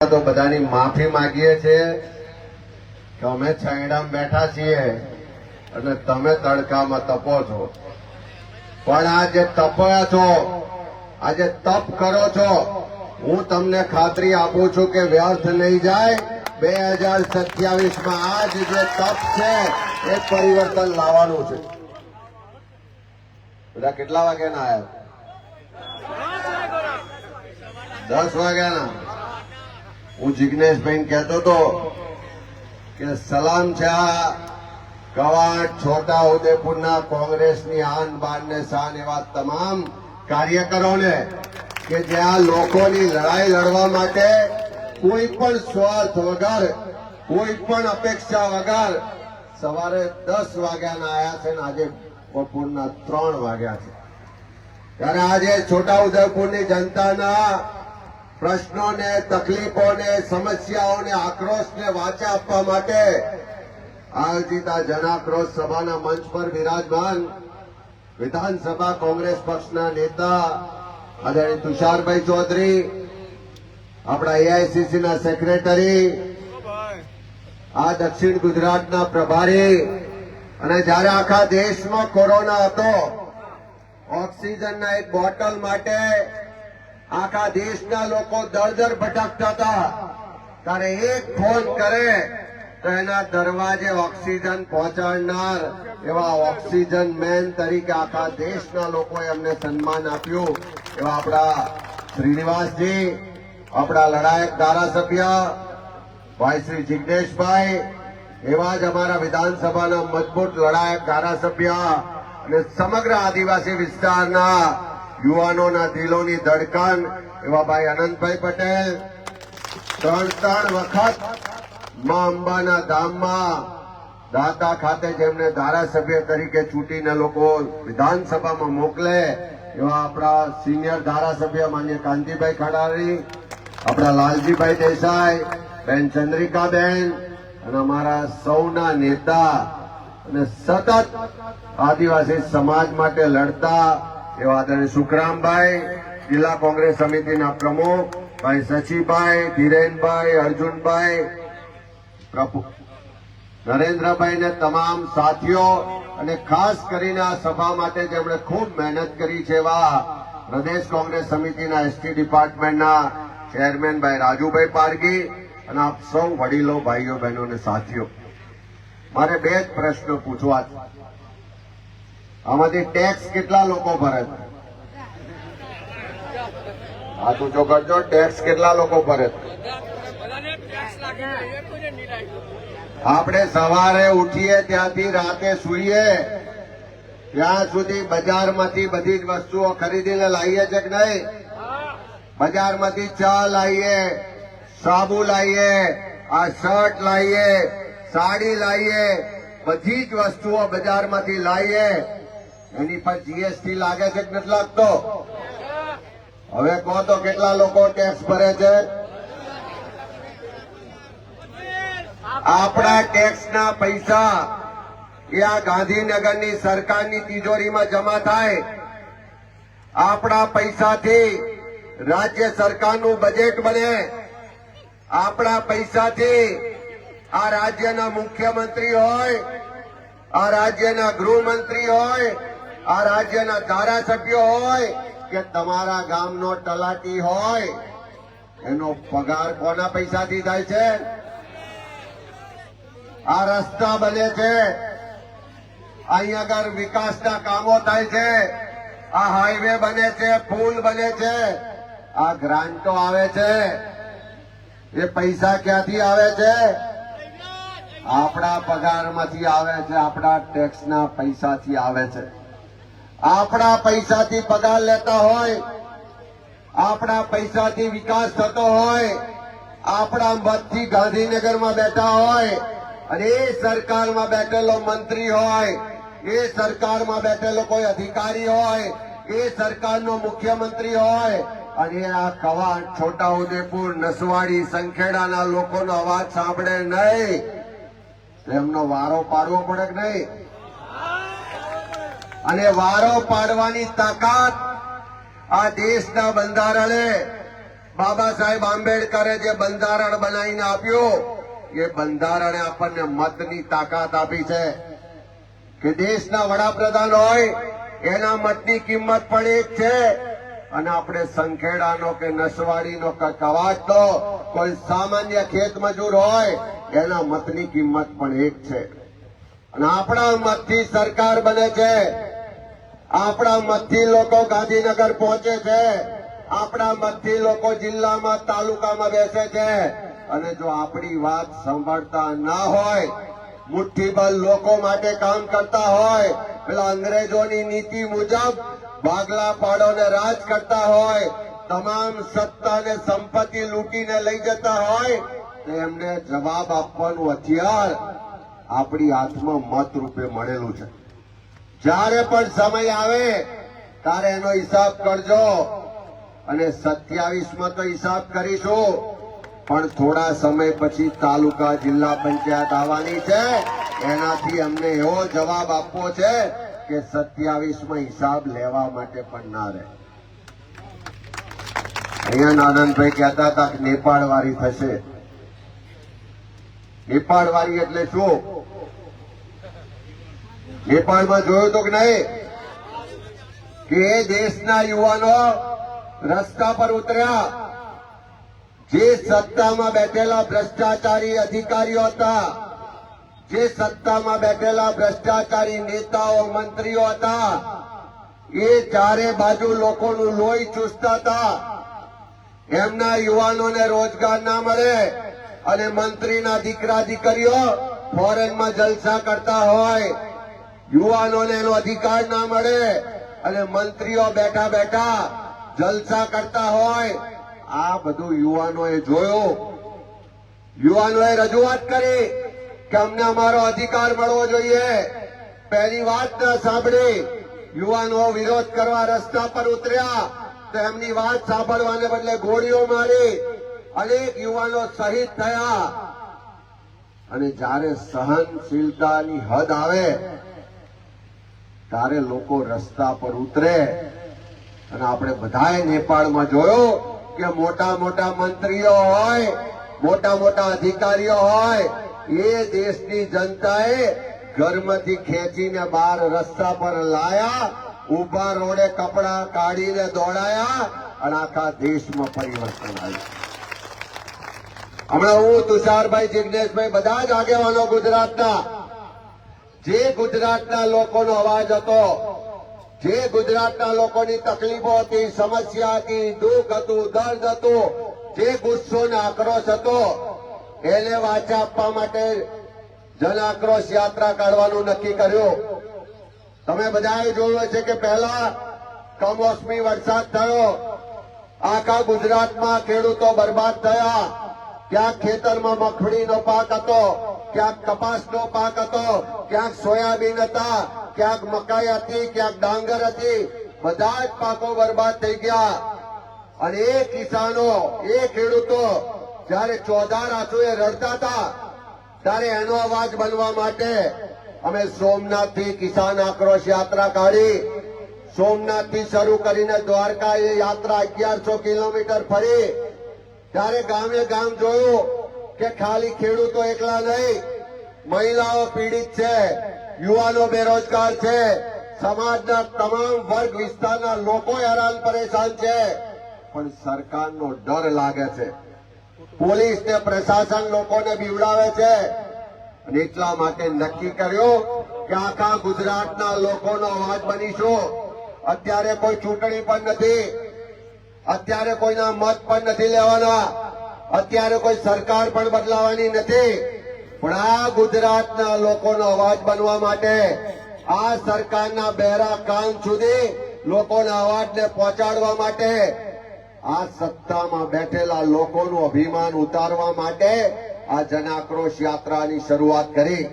તો બધાની માફી માંગીએ છીએ કે અમે છાંયડામાં બેઠા છીએ અને તમે તડકામાં તપો છો, પણ આ જે તપ્યા છો, આ જે તપ કરો છો, હું તમને ખાતરી આપું છું કે વ્યર્થ નહીં જાય. 2027માં આ જે તપ છે એ પરિવર્તન લાવવાનું છે. બધા કેટલા વાગ્યાના આવ્યા? 10 વાગ્યાના. હું જિગ્નેશભાઈ કહેતો હતો કે સલામ છે આ કવાંટ છોટા ઉદેપુરના કોંગ્રેસની આન બાન ને શાન એવા તમામ કાર્યકરોને કે જે આ લોકોની લડાઈ લડવા માટે કોઈ પણ સ્વાર્થ વગર, કોઈ પણ અપેક્ષા વગર સવારે 10 વાગ્યાના આવ્યા છે ને આજે બપોરના 3 વાગ્યા છે. ત્યારે આજે છોટા ઉદેપુરની જનતાના પ્રશ્નોને, તકલીફોને, સમસ્યાઓને, આક્રોશને વાચા આપવા માટે આયોજિત આ જનાક્રોશ સભાના મંચ પર વિરાજમાન વિધાનસભા કોંગ્રેસ પક્ષના નેતા આદરણીય તુષારભાઈ ચૌધરી, આપણા એઆઈસીસીના સેક્રેટરી, આ દક્ષિણ ગુજરાતના પ્રભારી, અને જયારે આખા દેશમાં કોરોના હતો, ઓક્સિજનના એક બોટલ માટે આખા દેશના લોકો દર ભટકતા હતા, ત્યારે એક ફોન કરે તો એના દરવાજે ઓક્સિજન પહોંચાડનાર એવા ઓક્સિજન મેન તરીકે આખા દેશના લોકોએ અમને સન્માન આપ્યું. એવા આપણા શ્રીનિવાસજી, આપણા લડાયક ધારાસભ્ય ભાઈ શ્રી જિગ્નેશભાઈ, એવા જ અમારા વિધાનસભાના મજબૂત લડાયક ધારાસભ્ય અને સમગ્ર આદિવાસી વિસ્તારના યુવાનોના દિલોની ધડકન એવા ભાઈ અનંતભાઈ પટેલ, 3 વખત માં અંબાના ધામમાં દાતા ખાતે જેમને ધારાસભ્ય તરીકે ચૂંટીને લોકો વિધાનસભામાં મોકલે એવા આપણા સિનિયર ધારાસભ્ય માન્ય કાંતિભાઈ ખડારી, આપણા લાલજીભાઈ દેસાઈ, બેન ચંદ્રિકાબેન, અને અમારા સૌના નેતા અને સતત આદિવાસી સમાજ માટે લડતા એવા આદરણીય સુખરામભાઈ, જિલ્લા કોંગ્રેસ સમિતિના પ્રમુખ ભાઈ સચીભાઈ, ધીરેનભાઈ, અર્જુનભાઈ, નરેન્દ્રભાઈ ને તમામ સાથીઓ, અને ખાસ કરીને આ સભા માટે જેમણે ખૂબ મહેનત કરી છે એવા પ્રદેશ કોંગ્રેસ સમિતિના એસટી ડિપાર્ટમેન્ટના ચેરમેન ભાઈ રાજુભાઈ પારગી, અને આપ સૌ વડીલો, ભાઈઓ, બહેનો અને સાથીઓ, મારે 2 જ પ્રશ્નો પૂછવા છે. આમાંથી ટેક્સ કેટલા લોકો ભરે છે? આ તો જો કરજો, ટેક્સ કેટલા લોકો ભરે છે? આપણે સવારે ઉઠીએ ત્યાંથી રાતે સૂઈએ ત્યાં સુધી બજારમાંથી બધી જ વસ્તુઓ ખરીદીને લાવીએ છે કે નહીં? બજારમાંથી ચા લાવીએ, સાબુ લાવીએ, આ શર્ટ લાવીએ, સાડી લાવીએ, બધી જ વસ્તુઓ બજારમાંથી લાવીએ. એની પર જીએસટી લાગે છે કે નથી લાગતો? હવે કહો તો કેટલા લોકો ટેક્સ ભરે છે? આપણા ટેક્સના પૈસા એ આ ગાંધીનગરની સરકારની તિજોરીમાં જમા થાય. આપણા પૈસાથી રાજ્ય સરકારનું બજેટ બને. આપણા પૈસાથી આ રાજ્યના મુખ્યમંત્રી હોય, આ રાજ્યના ગૃહમંત્રી હોય, આ રાજ્યના ધારાસભ્યો હોય કે તમારા ગામનો તલાટી હોય, એનો પગાર કોના પૈસાથી થાય છે? આ રસ્તા બને છે, અહીં આગળ વિકાસના કામો થાય છે, આ હાઈવે બને છે, પુલ બને છે, આ ગ્રાન્ટો આવે છે. એ પૈસા ક્યાંથી આવે છે? આપણા પગારમાંથી આવે છે, આપણા ટેક્સના પૈસાથી આવે છે. આપણા પૈસાથી પગાર લેતા હોય, આપણા પૈસાથી વિકાસ થતો હોય, આપણા મતથી ગાંધીનગરમાં બેઠા હોય, અને એ સરકારમાં બેઠેલો મંત્રી હોય, એ સરકારમાં બેઠેલો કોઈ અધિકારી હોય, એ સરકારનો મુખ્યમંત્રી હોય, અને આ કવાંટ, છોટા ઉદેપુર, નસવાડી, સંખેડાના લોકોનો અવાજ સાંભળે નહીં, એમનો વારો પાડવો પડે કે નહીં? અને વારો પાડવાની તાકાત આ દેશના બંધારણે બાબા સાહેબ આંબેડકરે જે બંધારણ બનાવીને આપ્યું એ બંધારણે આપણને મતની તાકાત આપી છે કે દેશના વડાપ્રધાન હોય એના મતની કિંમત પણ એક છે અને આપણે સંખેડાનો કે નસવાડીનો કે કવાટનો કોઈ સામાન્ય ખેત મજૂર હોય એના મતની કિંમત પણ એક છે અને આપણા મતથી સરકાર બને છે, આપણા મતથી લોકો ગાંધીનગર પહોંચે છે, આપણા મતથી લોકો જિલ્લામાં તાલુકામાં બેસે છે અને જો આપણી વાત સાંભળતા ના હોય, મુઠ્ઠીભર લોકો માટે કામ કરતા હોય, પેલા અંગ્રેજોની નીતિ મુજબ ભાગલા પાડો ને રાજ કરતા હોય, તમામ સત્તા ને સંપત્તિ લૂંટીને લઈ જતા હોય તો એમને જવાબ આપવાનું હથિયાર આપણી હાથમાં મત રૂપે મળેલું છે. જ્યારે પણ સમય આવે ત્યારે એનો હિસાબ કરજો અને 27માં તો હિસાબ કરીશું, પણ થોડા સમય પછી તાલુકા જિલ્લા પંચાયત આવવાની છે, એનાથી અમને એવો જવાબ આપવો છે કે 27માં હિસાબ લેવા માટે પણ ના રહે. અહીંયા આનંદભાઈ કહેતા હતા કે નેપાળ વાળી થશે. નેપાળ વાળી એટલે શું? નેપાળમાં જોયું તો કે નહીં કે એ દેશના યુવાનો રસ્તા પર ઉતર્યા, જે સત્તામાં બેઠેલા ભ્રષ્ટાચારી અધિકારીઓ હતા, જે સત્તામાં બેઠેલા ભ્રષ્ટાચારી નેતાઓ મંત્રીઓ હતા, એ ચારે બાજુ લોકોનું લોહી ચૂસતા હતા. એમના યુવાનોને રોજગાર ના મળે અને મંત્રીના દીકરા દીકરીઓ ફોરેનમાં જલસા કરતા હોય, યુવાનોને એનો અધિકાર ના મળે અને મંત્રીઓ બેઠા બેઠા જલસા કરતા હોય. આ બધું યુવાનોએ જોયું, યુવાનોએ રજૂઆત કરી કે અમને અમારો અધિકાર મળવો જોઈએ. પહેલી વાત ન સાંભળી, યુવાનો વિરોધ કરવા રસ્તા પર ઉતર્યા તો એમની વાત સાંભળવાને બદલે ગોળીઓ મારી, અનેક યુવાનો શહીદ થયા. અને જ્યારે સહનશીલતાની હદ આવે ત્યારે લોકો રસ્તા પર ઉતરે. અને આપણે બધાએ નેપાળમાં જોયું કે મોટા મોટા મંત્રીઓ હોય, મોટા મોટા અધિકારીઓ હોય, એ દેશની જનતાએ ઘરમાંથી ખેંચીને બહાર રસ્તા પર લાયા, ઉભા રોડે કપડા કાઢીને દોડાયા અને આખા દેશમાં પરિવર્તન આવ્યું. હમણાં હું, તુષારભાઈ, જિગ્નેશભાઈ, બધા જ આગેવાનો ગુજરાતના, જે ગુજરાતના લોકોનો અવાજ હતો, જે ગુજરાતના લોકોની તકલીફો હતી, સમસ્યા હતી, દુઃખ હતું, દર્દ હતું, જે ગુસ્સો ને આક્રોશ હતો, એને વાચા આપવા માટે જન આક્રોશ યાત્રા કાઢવાનું નક્કી કર્યું. તમે બધાએ જોયું છે કે પહેલા કમોસમી વરસાદ થયો, આખા ગુજરાતમાં ખેડૂતો બરબાદ થયા. ક્યાંક ખેતરમાં મગફળીનો પાક હતો, ક્યાંક કપાસનો પાક હતો, ક્યાંક સોયાબીન હતા, ક્યાંક મકાઈ હતી, ક્યાંક ડાંગર હતી, બધા જ પાકો બરબાદ થઈ ગયા. અને એ કિસાનો, એ ખેડૂતો જયારે ચોધાર આંસુએ રડતા હતા ત્યારે એનો અવાજ બનવા માટે અમે સોમનાથથી કિસાન આક્રોશ યાત્રા કાઢી. સોમનાથથી શરૂ કરીને દ્વારકા એ યાત્રા 1100 કિલોમીટર ફરી. ત્યારે ગામે ગામ જોયું કે ખાલી ખેડૂતો એકલા નહીં, મહિલાઓ પીડિત છે, યુવાનો બેરોજગાર છે, સમાજના તમામ વર્ગ વિસ્તારના લોકો હેરાન પરેશાન છે. પણ સરકારનો ડર લાગે છે, પોલીસ ને પ્રશાસન લોકોને બીવડાવે છે. અને એટલા માટે નક્કી કર્યું કે આખા ગુજરાતના લોકોનો અવાજ બનીશું. અત્યારે કોઈ ચૂંટણી પણ નથી, અત્યારે કોઈના મત પણ નથી લેવાના, અત્યારે કોઈ સરકાર પણ બદલાવાની નથી. પણ આ ગુજરાતના લોકોનો અવાજ બનવા માટે, આ સરકારના બહેરા કાન સુધી લોકોના અવાજને પહોંચાડવા માટે, આ સત્તામાં બેઠેલા લોકોનું અભિમાન ઉતારવા માટે આ જન આક્રોશ યાત્રાની શરૂઆત કરી.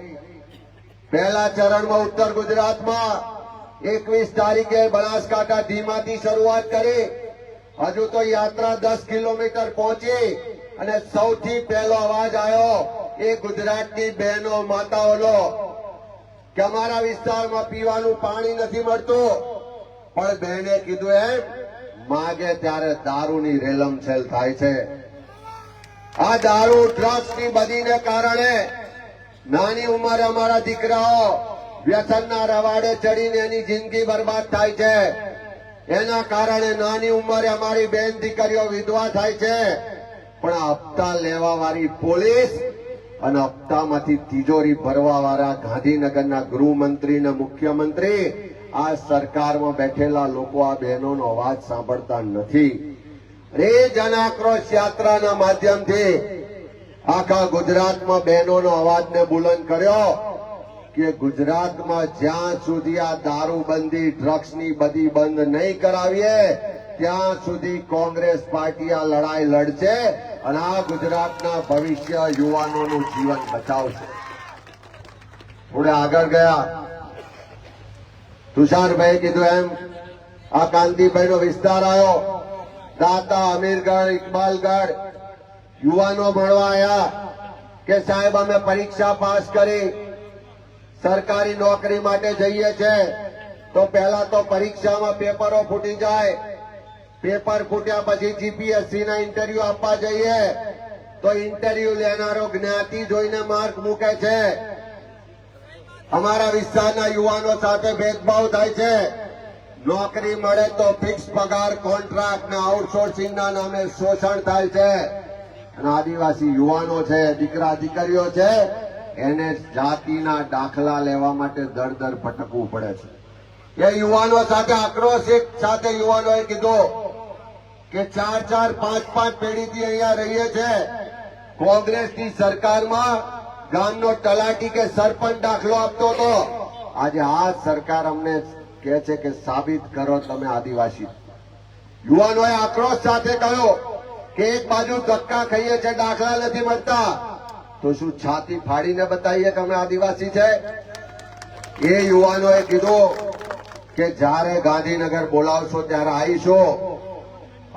પહેલા ચરણમાં ઉત્તર ગુજરાતમાં 21 તારીખે બનાસકાંઠા ધીમાથી શરૂઆત કરી. હજુ તો યાત્રા 10 કિલોમીટર પહોંચી અને સૌથી પહેલો અવાજ આવ્યો એ ગુજરાતની બહેનો માતાઓનો કે અમારા વિસ્તારમાં પીવાનું પાણી નથી મળતું. પણ બહેને કીધું એમ માગે ત્યારે દારૂની રેલમછેલ થાય છે. આ દારૂ ડ્રગ્સની બદીને કારણે નાની ઉંમરે અમારા દીકરાઓ વ્યસનના રવાડે ચડીને એની જિંદગી બરબાદ થાય છે. એના કારણે નાની ઉંમરે અમારી બેન દીકરીઓ વિધવા થાય છે. પણ આ હપ્તા લેવા વાળી પોલીસ અને હપ્તામાંથી તિજોરી ભરવા વાળા ગાંધીનગરના ગૃહમંત્રી અને મુખ્યમંત્રી આ સરકારમાં બેઠેલા લોકો આ બહેનોનો અવાજ સાંભળતા નથી. એ જન આક્રોશ યાત્રાના માધ્યમથી આખા ગુજરાતમાં બહેનોનો અવાજને બુલંદ કર્યો કે ગુજરાતમાં જ્યાં સુધી આ દારૂબંધી ડ્રગ્સની બધી બંધ નહીં કરાવીએ ત્યાં સુધી કોંગ્રેસ પાર્ટી આ લડાઈ લડશે અને આ ગુજરાતના ભવિષ્ય યુવાનોનું જીવન બચાવશે. થોડે આગળ ગયા તુષારભાઈ કીધું એમ આ કાંતિભાઈનો વિસ્તાર આવ્યો. દાતા, અમીરગઢ, ઇકબાલગઢ યુવાનો મળવા આવ્યા કે સાહેબ અમે પરીક્ષા પાસ કરી સરકારી નોકરી માટે જઈએ છે તો પહેલા તો પરીક્ષામાં પેપરો ફૂટી જાય. પેપર ફૂટ્યા પછી જીપીએસસી ના ઇન્ટરવ્યુ આપવા જઈએ તો ઇન્ટરવ્યુ લેનારો જ્ઞાતિ જોઈને માર્ક મૂકે છે. અમારા વિસ્તારના યુવાનો સાથે ભેદભાવ થાય છે. નોકરી મળે તો ફિક્સ પગાર, કોન્ટ્રાક્ટ ને આઉટસોર્સિંગના નામે શોષણ થાય છે. અને આદિવાસી યુવાનો છે, દીકરા દીકરીઓ છે, એને જાતિના દાખલા લેવા માટે દર દર ભટકવું પડે છે. એ યુવાનો સાથે આક્રોશ સાથે યુવાનોએ કીધું કે 4-4, 5-5 પેઢીથી અહીંયા રહીએ છે. કોંગ્રેસની સરકારમાં ગામનો તલાટી કે સરપંચ દાખલો આપતો હતો. આજે આ સરકાર અમને કહે છે કે સાબિત કરો તમે આદિવાસી. યુવાનોએ આક્રોશ સાથે કહ્યું કે એક બાજુ ધક્કા ખાઈએ છે, દાખલા નથી મળતા, તો શું છાતી ફાડીને બતાવીએ કે અમે આદિવાસી છે? એ યુવાનોએ કીધું કે જ્યારે ગાંધીનગર બોલાવશો ત્યારે આવીશું.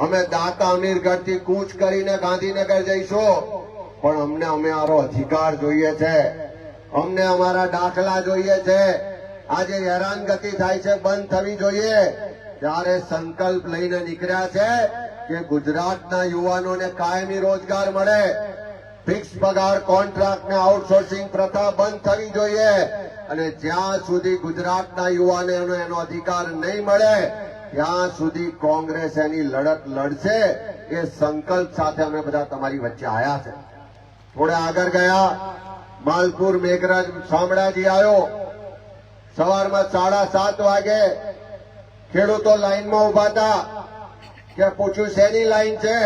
અમે દાતા, અમીરગઢથી કૂચ કરીને ગાંધીનગર જઈશું, પણ અમને અમારો અધિકાર જોઈએ છે, અમને અમારા દાખલા જોઈએ છે. આજે હેરાનગતિ થાય છે, બંધ થવી જોઈએ. ત્યારે સંકલ્પ લઈને નીકળ્યા છે કે ગુજરાતના યુવાનોને કાયમી રોજગાર મળે, ફિક્સ પગાર, કોન્ટ્રાક્ટ ને આઉટસોર્સિંગ પ્રથા બંધ થવી જોઈએ. અને જ્યાં સુધી ગુજરાતના યુવાનોને એનો અધિકાર નહીં મળે ત્યાં સુધી કોંગ્રેસ એની લડત લડશે. એ સંકલ્પ સાથે અમે બધા તમારી વચ્ચે આવ્યા છે. થોડા આગળ ગયા માલપુર મેઘરજ શામળાજી આવ્યો. સવારમાં 7:30 વાગે ખેડૂતો લાઈનમાં ઉભા હતા કે પૂછ્યું શેની લાઈન છે?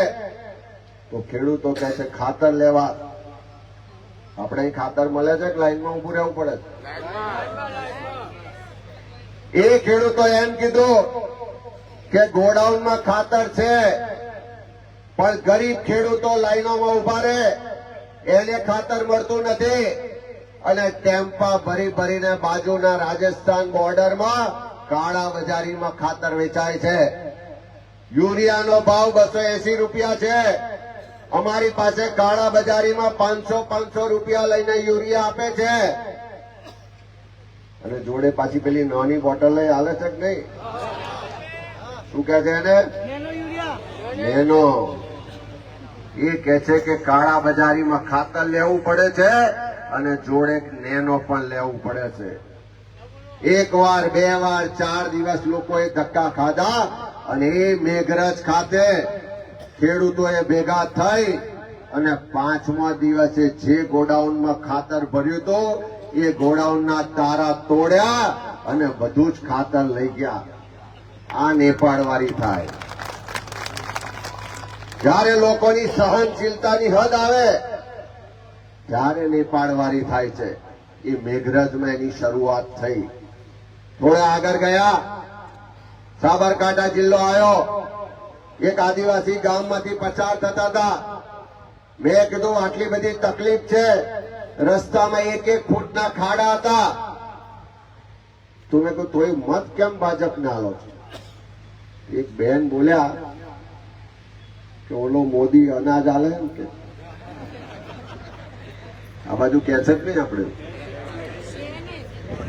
તો ખેડૂતો કહે છે ખાતર લેવા. આપણે અહીં ખાતર મળે છે કે લાઈનમાં ઉભું રહેવું પડે? એ ખેડૂતો એમ કીધું કે ગોડાઉનમાં ખાતર છે પણ ગરીબ ખેડૂતો લાઈનોમાં ઉભા રહે, એને ખાતર મળતું નથી. અને ટેમ્પા ભરી ભરીને બાજુના રાજસ્થાન બોર્ડરમાં કાળા બજારીમાં ખાતર વેચાય છે. યુરિયાનો ભાવ 280 રૂપિયા છે. અમારી પાસે કાળા બજારીમાં 500 રૂપિયા લઈને યુરિયા આપે છે. અને જોડે પાછી પેલી નાની બોટલ લઈ હાલે છે કે નહીં? શું કે છે એને? નેનો. એ કે છે કે કાળા બજારીમાં ખાતર લેવું પડે છે અને જોડે નેનો પણ લેવું પડે છે. 1 વાર, 2 વાર, 4 દિવસ લોકોએ ધક્કા ખાધા અને એ મેઘરજ ખાતે ખેડૂતોએ ભેગા થઈ અને 5મા દિવસે જે ગોડાઉનમાં ખાતર ભર્યું હતું એ ગોડાઉનના તારા તોડ્યા અને બધું જ ખાતર લઈ ગયા. આ નેપાળવાળી થાય. જ્યારે લોકોની સહનશીલતાની હદ આવે ત્યારે નેપાળવાળી થાય છે. એ મેઘરજમાં એની શરૂઆત થઈ. થોડા આગળ ગયા સાબરકાંઠા જિલ્લો આવ્યો. એક આદિવાસી ગામમાંથી પસાર થતા હતા. મેં કીધું આટલી બધી તકલીફ છે, રસ્તામાં 1-1 ફૂટના ખાડા હતા, તો મેં કહ્યું તોય મત કેમ ભાજપને આલો છો? એક બેન બોલ્યા કે ઓલો મોદી અનાજ આલે એમ કે. આ બાજુ કે છે જ નહીં આપણે.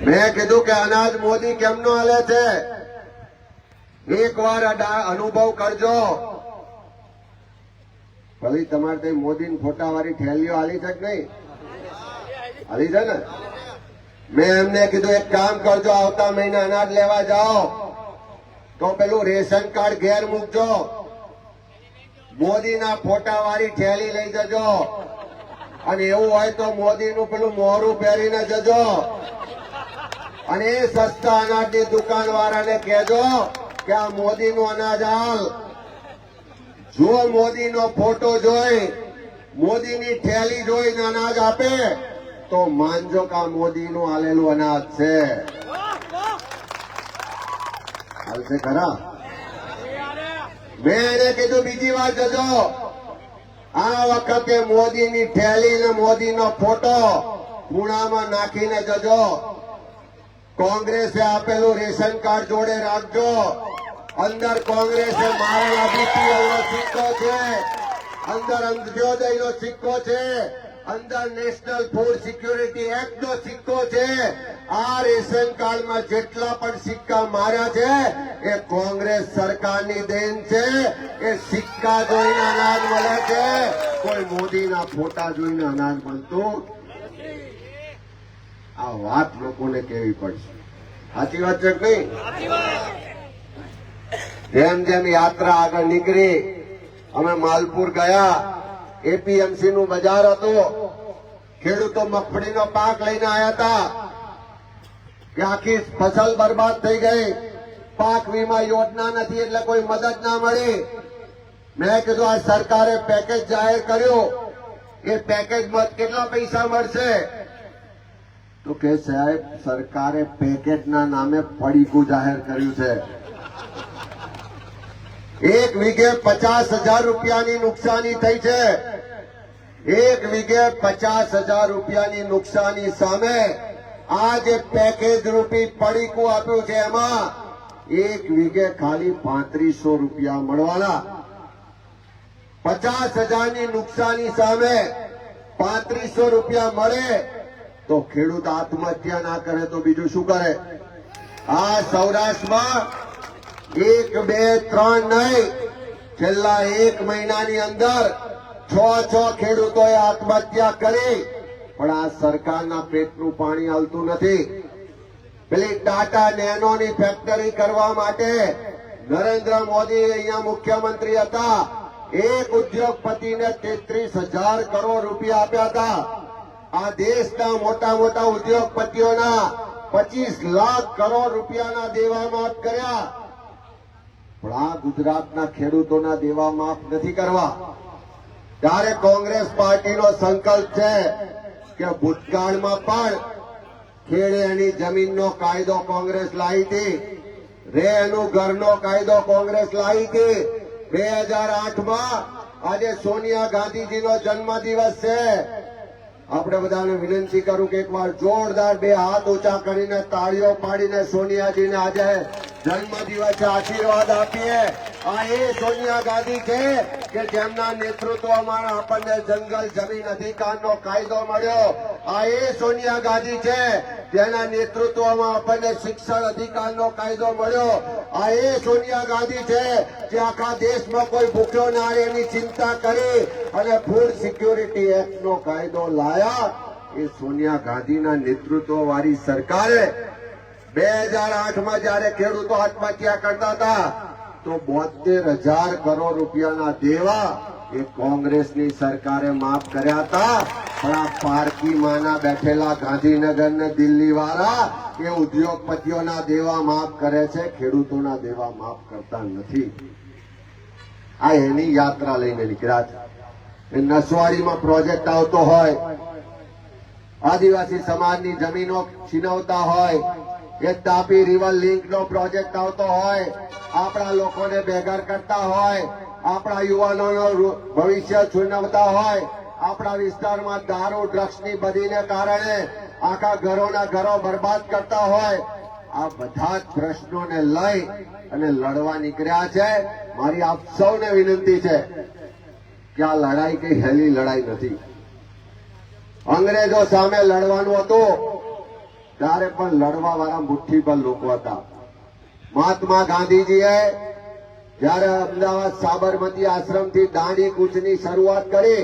મેં કીધું કે અનાજ મોદી કેમનો આલે છે? એકવાર અનુભવ કરજો. ભલે તમારે ત્યાં મોદી ફોટા વાળી થેલીઓ આલી છે કે નહીં? આલી છે ને? મેં એમને કીધું એક કામ કરજો, આવતા મહિને અનાજ લેવા જાઓ તો પેલું રેશન કાર્ડ ઘેર મૂકજો, મોદીના ફોટા વાળી થેલી લઈ જજો, અને એવું હોય તો મોદીનું પેલું મોરું પહેરીને જજો, અને એ સસ્તા અનાજની દુકાન વાળાને કહેજો કે આ મોદીનું અનાજ હાલ. જો મોદીનો ફોટો જોઈ, મોદીની થેલી જોઈને અનાજ આપે તો માનજો કે આ મોદીનું આલેલું અનાજ છે. હાલશે ખરા? મેં એને કીધું બીજી વાર જજો, આ વખતે મોદીની થેલી ને મોદીનો ફોટો ખૂણામાં નાખીને જજો. કોંગ્રેસે આપેલું રેશન કાર્ડ જોડે રાખજો. અંદર કોંગ્રેસે મારેલા બીપીએલનો સિક્કો છે, અંદર અંત્યોદયનો સિક્કો છે, અંદર નેશનલ ફૂડ સિક્યુરિટી એક્ટનો સિક્કો છે. આ રેશન કાર્ડમાં જેટલા પણ સિક્કા માર્યા છે એ કોંગ્રેસ સરકારની દેન છે. એ સિક્કા જોઈને અનાજ મળે છે, કોઈ મોદીના ફોટા જોઈને અનાજ મળતું. આ વાત લોકોને કહેવી પડશે. સાચી વાત છે કે નહીં? જેમ જેમ યાત્રા આગળ નીકળી, અમે માલપુર ગયા, એપીએમસી નું બજાર હતું, ખેડૂતો મગફળીનો પાક લઈને આવ્યા હતા કે આખી ફસલ બરબાદ થઈ ગઈ, પાક વીમા યોજના નથી એટલે કોઈ મદદ ના મળી. મેં કીધું આ સરકારે પેકેજ જાહેર કર્યું, એ પેકેજમાં કેટલા પૈસા મળશે? તો કે સાહેબ સરકારે પેકેજના નામે પડીકું જાહેર કર્યું છે. એક વીઘે 50,000 રૂપિયાની નુકસાની થઈ છે. એક વીઘે 50,000 રૂપિયાની નુકસાની સામે આ જે પેકેજ રૂપી પડીકું આપ્યું છે એમાં એક વીઘે ખાલી 3500 રૂપિયા મળવાના. 50,000ની નુકસાની સામે 3500 રૂપિયા મળે તો ખેડૂત આત્મહત્યા ના કરે તો બીજું શું કરે? આ સૌરાષ્ટ્રમાં 1, 2, 3 નહીં, છેલ્લા 1 મહિનાની અંદર 6 ખેડૂતોએ આત્મહત્યા કરી. પણ આ સરકારના પેટનું પાણી હાલતું નથી. પેલી ટાટા નેનોની ફેક્ટરી કરવા માટે નરેન્દ્ર મોદી અહીંયા મુખ્યમંત્રી હતા, એક ઉદ્યોગપતિને 33,000 કરોડ રૂપિયા આપ્યા હતા. આ દેશના મોટા મોટા ઉદ્યોગપતિઓના 25 લાખ કરોડ રૂપિયાના દેવા માફ કર્યા. પણ આ ગુજરાતના ખેડૂતોના દેવા માફ નથી કરવા. ત્યારે કોંગ્રેસ પાર્ટીનો સંકલ્પ છે કે ભૂતકાળમાં પણ ખેડે એની જમીનનો કાયદો કોંગ્રેસ લાવી હતી, રે એનું ઘરનો કાયદો કોંગ્રેસ લાવી હતી. 2008માં આજે સોનિયા ગાંધીજીનો જન્મદિવસ છે. આપણે બધાને વિનંતી કરું કે એકવાર જોરદાર 2 હાથ ઊંચા કરીને તાળીઓ પાડીને સોનિયાજીને આજે જન્મદિવસે આશીર્વાદ આપીએ. આ એ સોનિયા ગાંધી છે કે જેમના નેતૃત્વમાં આપણને જંગલ જમીન અધિકારનો કાયદો મળ્યો. આ એ સોનિયા ગાંધી છે જેના નેતૃત્વમાં આપણને શિક્ષણ અધિકારનો કાયદો મળ્યો. આ એ સોનિયા ગાંધી છે જે આખા દેશમાં કોઈ ભૂખ્યો ના રહે એની ચિંતા કરી અને ફૂડ સિક્યુરિટી એક્ટનો કાયદો લાયા. એ સોનિયા ગાંધીના નેતૃત્વ વાળી સરકારે 2008માં જયારે ખેડૂતો આત્મહત્યા કરતા હતા તો 72,000 કરોડ રૂપિયાના દેવા એ કોંગ્રેસની સરકારે માફ કર્યા હતા. પણ આ પારકીમાંના બેઠેલા ગાંધીનગર ને દિલ્હી વાળા એ ઉદ્યોગપતિઓના દેવા માફ કરે છે, ખેડૂતોના દેવા માફ કરતા નથી. આ એની યાત્રા લઈને નીકળ્યા છે. એ નસવાડીમાં પ્રોજેક્ટ આવતો હોય, આદિવાસી સમાજની જમીનો છીનવતા હોય, એ તાપી રિવર લિંક નો પ્રોજેક્ટ આવતો હોય, આપણા લોકોને બેઘર કરતા હોય, આપણા યુવાનોનું ભવિષ્ય છીનવતા હોય, આપણા વિસ્તારમાં દારૂ ડ્રગ્સની બધીને કારણે આખા ઘરોના ઘરો બરબાદ કરતા હોય, આ બધા જ પ્રશ્નોને લઈ અને લડવા નીકળ્યા છે. મારી આપ સૌને વિનંતી છે કે આ લડાઈ કઈ હેલી લડાઈ નથી. અંગ્રેજો સામે લડવાનું હતું ત્યારે પણ લડવા વાળા મુઠ્ઠીભર લોકો હતા. મહાત્મા ગાંધીજીએ જ્યારે અમદાવાદ સાબરમતી આશ્રમથી દાંડી કૂચની શરૂઆત કરી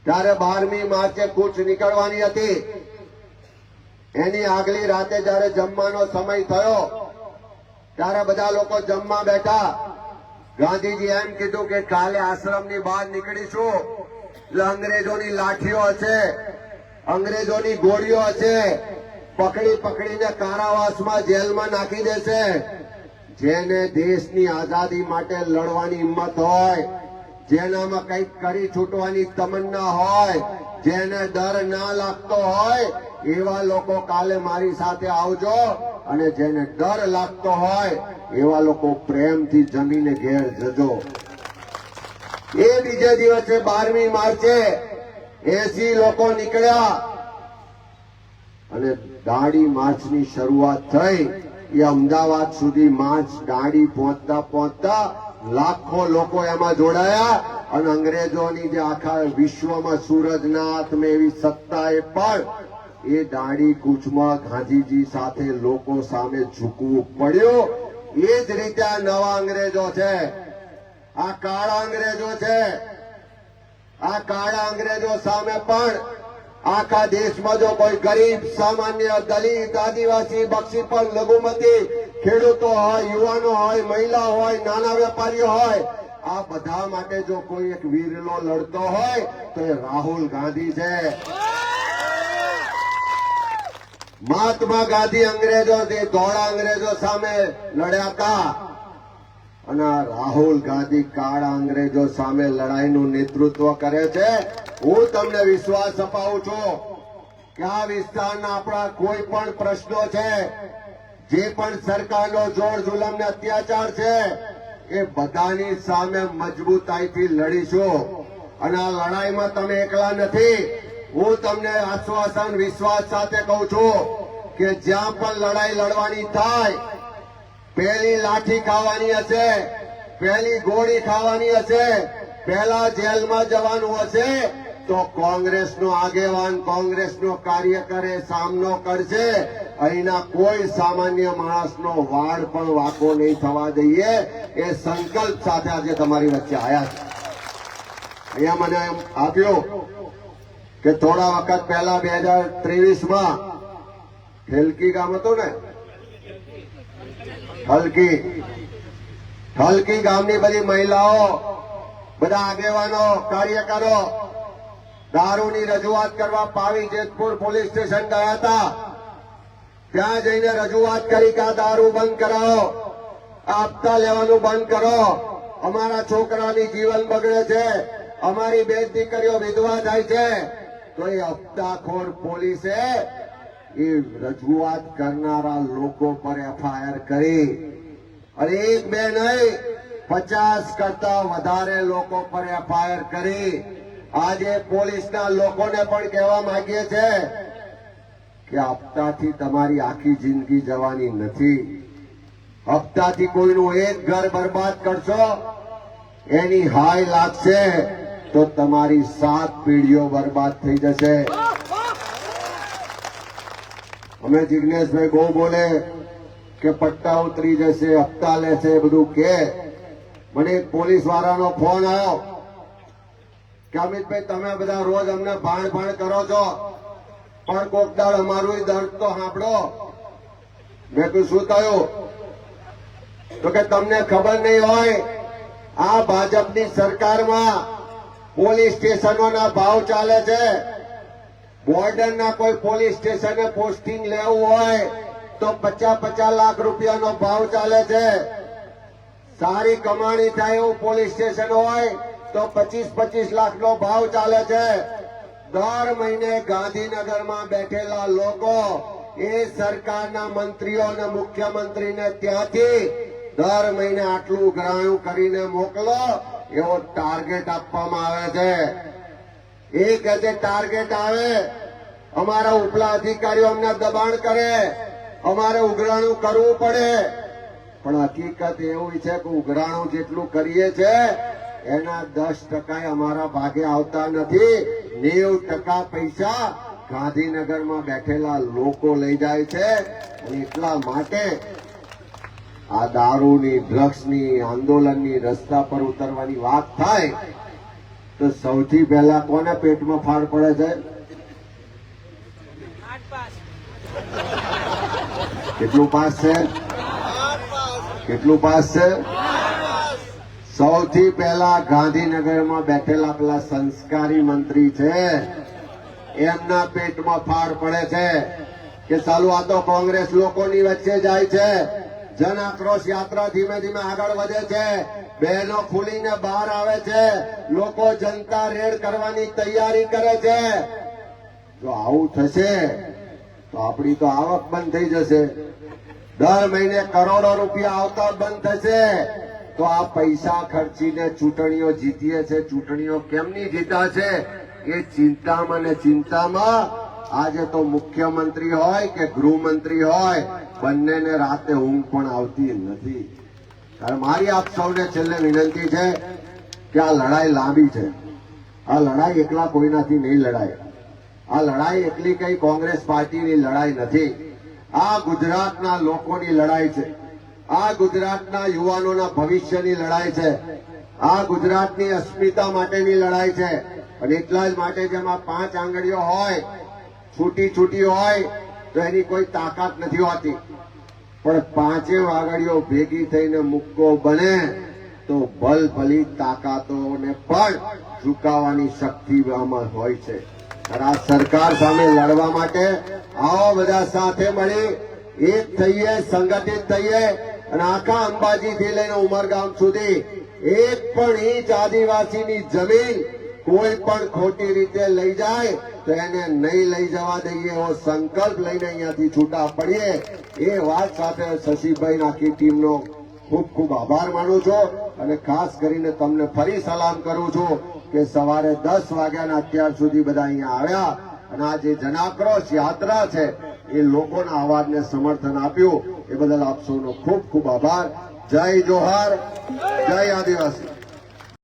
ત્યારે 12મી માર્ચે કૂચ નીકળવાની હતી. એની આગલી રાતે જ્યારે જમવાનો સમય થયો ત્યારે બધા લોકો જમવા બેઠા. ગાંધીજી એમ કીધું કે કાલે આશ્રમની બહાર નીકળીશું એટલે અંગ્રેજોની લાઠીઓ હશે, અંગ્રેજોની ગોળીઓ હશે, પકડી પકડીને કારાવાસમાં જેલમાં નાખી દેશે. જેને દેશની આઝાદી માટે લડવાની હિંમત હોય, જેનામાં કંઈક કરી છૂટવાની તમન્ના હોય, જેને ડર ના લાગતો હોય એવા લોકો કાલે મારી સાથે આવજો, અને જેને ડર લાગતો હોય એવા લોકો પ્રેમથી જમીને ઘેર જજો. એ બીજે દિવસે 12મી માર્ચે 80 લોકો નીકળ્યા અને દાંડી માર્ચની શરૂઆત થઈ. એ અમદાવાદ સુધી માર્ચ દાંડી પહોંચતા પહોંચતા લાખો લોકો એમાં જોડાયા અને અંગ્રેજોની જે આખા વિશ્વમાં સૂરજનાથ મેં એવી સત્તાએ પણ એ દાંડી કૂચમાં ગાંધીજી સાથે લોકો સામે ઝૂકવું પડ્યું. એ જ રીતે આ નવા અંગ્રેજો છે, આ કાળા અંગ્રેજો છે. આ કાળા અંગ્રેજો સામે પણ આખા દેશમાં જો કોઈ ગરીબ, સામાન્ય, દલિત, આદિવાસી, બક્ષીપણ, લઘુમતી, ખેડૂતો હોય, યુવાનો હોય, મહિલા હોય, નાના વેપારીઓ હોય, આ બધા માટે જો કોઈ એક વીરલો લડતો હોય તો એ રાહુલ ગાંધી છે. મહાત્મા ગાંધી અંગ્રેજો ધોળા અંગ્રેજો સામે લડ્યા હતા અને રાહુલ ગાંધી કાળા અંગ્રેજો સામે લડાઈનું નેતૃત્વ કરે છે. હું તમને વિશ્વાસ અપાવું છું કે આ વિસ્તારના આપણા કોઈ પણ પ્રશ્નો છે, જે પણ સરકારનો જોર જુલમ ને અત્યાચાર છે, એ બધાની સામે મજબૂતાઈથી લડીશું. અને આ લડાઈમાં તમે એકલા નથી. હું તમને આશ્વાસન વિશ્વાસ સાથે કહું છું કે જ્યાં પણ લડાઈ લડવાની થાય, પહેલી લાઠી ખાવાની હશે, પહેલી ગોળી ખાવાની હશે, પહેલા જેલમાં જવાનું હશે, તો કોંગ્રેસનો આગેવાન, કોંગ્રેસનો કાર્યકરે સામનો કરશે. અહીંના કોઈ સામાન્ય માણસનો વાળ પણ વાંકો નહીં થવા દઈએ. એ સંકલ્પ સાથે આજે તમારી વચ્ચે આવ્યા છે. અહીંયા મને એમ આપ્યું કે થોડા વખત પહેલા 2023માં હેલકી ગામ હતું ને, હલકી ગામની બધી મહિલાઓ, બધા આગેવાનો, કાર્યકરો દારૂની રજૂઆત કરવા પાવી જેતપુર પોલીસ સ્ટેશન ગયા હતા. ત્યાં જઈને રજૂઆત કરી કે આ દારૂ બંધ કરાવો, આ હપ્તા લેવાનું બંધ કરો, અમારા છોકરાની જીવન બગડે છે, અમારી બેન દીકરીઓ વિધવા થાય છે. તો એ હપ્તાખોર પોલીસે એ રજૂઆત કરનારા લોકો પર FIR કરી અને એક બે નહીં 50 કરતા વધારે લોકો પર FIR કરી. આજે પોલીસના લોકોને પણ કહેવા માંગીએ છે કે હપ્તાથી તમારી આખી જિંદગી જવાની નથી. હપ્તાથી કોઈનું એક ઘર બરબાદ કરશો, એની હાય લાગશે તો તમારી 7 પેઢીઓ બરબાદ થઈ જશે. અમે જિગ્નેશભાઈ બહુ બોલે કે પટ્ટા ઉતરી જશે, હપ્તા લેશે, બધું કે. મને એક પોલીસ વાળાનો ફોન આવ્યો કે અમિતભાઈ તમે બધા રોજ અમને ભાણ કરો છો, પણ કોક દાડ અમારું દર્દ તો સાંભળો. મેં કહ્યું શું થયું? તો કે તમને ખબર નહીં હોય, આ ભાજપની સરકારમાં પોલીસ સ્ટેશનોના ભાવ ચાલે છે. બોર્ડરના કોઈ પોલીસ સ્ટેશને પોસ્ટિંગ લેવું હોય તો 50-50 લાખ રૂપિયાનો ભાવ ચાલે છે. સારી કમાણી થાય એવું પોલીસ સ્ટેશન હોય તો 25-25 લાખનો ભાવ ચાલે છે. દર મહિને ગાંધીનગરમાં બેઠેલા લોકો એ સરકારના મંત્રીઓ અને મુખ્યમંત્રીને ત્યાંથી દર મહિને આટલું ઉઘરાણું કરીને મોકલો એવો ટાર્ગેટ આપવામાં આવે છે. એ કહે છે ટાર્ગેટ આવે, અમારા ઉપલા અધિકારીઓ અમને દબાણ કરે, અમારે ઉઘરાણું કરવું પડે. પણ હકીકત એવી છે કે ઉઘરાણું જેટલું કરીએ છે એના 10% અમારા ભાગે આવતા નથી. 90% પૈસા ગાંધીનગરમાં બેઠેલા લોકો લઈ જાય છે અને એટલા માટે આ દારૂની ડ્રગ્સની આંદોલનની રસ્તા પર ઉતરવાની વાત થાય તો સૌથી પહેલા કોને પેટમાં ફાળ પડે છે? કેટલું પાસ છે? કેટલું પાસ છે? સૌથી પહેલા ગાંધીનગરમાં બેઠેલા પેલા સંસ્કારી મંત્રી છે એમના પેટમાં ફાળ પડે છે કે ચાલુ આ તો કોંગ્રેસ લોકોની વચ્ચે જાય છે. જન આક્રોશ યાત્રા ધીમે ધીમે આગળ વધે છે, બહેનો ખુલીને બહાર આવે છે, લોકો જનતા રેડ કરવાની તૈયારી કરે છે. જો આવું થશે તો આપણી તો આવક બંધ થઈ જશે, દર મહિને કરોડો રૂપિયા આવતા બંધ થશે. તો આ પૈસા ખર્ચીને ચૂંટણીઓ જીતીએ છે, ચૂંટણીઓ કેમની જીતા છે એ ચિંતામાં ને ચિંતામાં આજે તો મુખ્યમંત્રી હોય કે ગૃહમંત્રી હોય બંનેને રાતે ઊંઘ પણ આવતી નથી. કારણ મારી આપ સૌને છેલ્લે વિનંતી છે કે આ લડાઈ લાંબી છે. આ લડાઈ એકલા કોઈનાથી નહીં લડાય. આ લડાઈ એકલી કઈ કોંગ્રેસ પાર્ટીની લડાઈ નથી. આ ગુજરાતના લોકોની લડાઈ છે. આ ગુજરાતના યુવાનોના ભવિષ્યની લડાઈ છે. આ ગુજરાતની અસ્મિતા માટેની લડાઈ છે. અને એટલા જ માટે જેમાં 5 આંગળીઓ હોય, છૂટી છૂટી હોય તો એની કોઈ તાકાત નથી હોતી, પણ 5 આંગળીઓ ભેગી થઈને મુક્કો બને તો ભલભલી તાકાતોને પણ ઝુકાવવાની શક્તિ આમાં હોય છે. અને આ સરકાર સામે લડવા માટે આવો બધા સાથે મળી એક થઈએ, સંગઠિત થઈએ અને આખા અંબાજીથી લઈને ઉમરગામ સુધી એક પણ ઇંચ આદિવાસીની જમીન કોઈ પણ ખોટી રીતે લઈ જાય તો એને નહીં લઈ જવા દઈએ એવો સંકલ્પ લઈને અહીંયાથી છૂટા પડીએ. એ વાત સાથે શશીભાઈ આખી ટીમનો ખૂબ ખૂબ આભાર માનું છું અને ખાસ કરીને તમને ફરી સલામ કરું છું કે સવારે 10 વાગ્યાના અત્યાર સુધી બધા અહીંયા આવ્યા અને આ જે જનાક્રોશ યાત્રા છે એ લોકોના અવાજને સમર્થન આપ્યું. એ બદલ આપ સૌનો ખૂબ ખૂબ આભાર. જય જોહાર, જય આદિવાસી.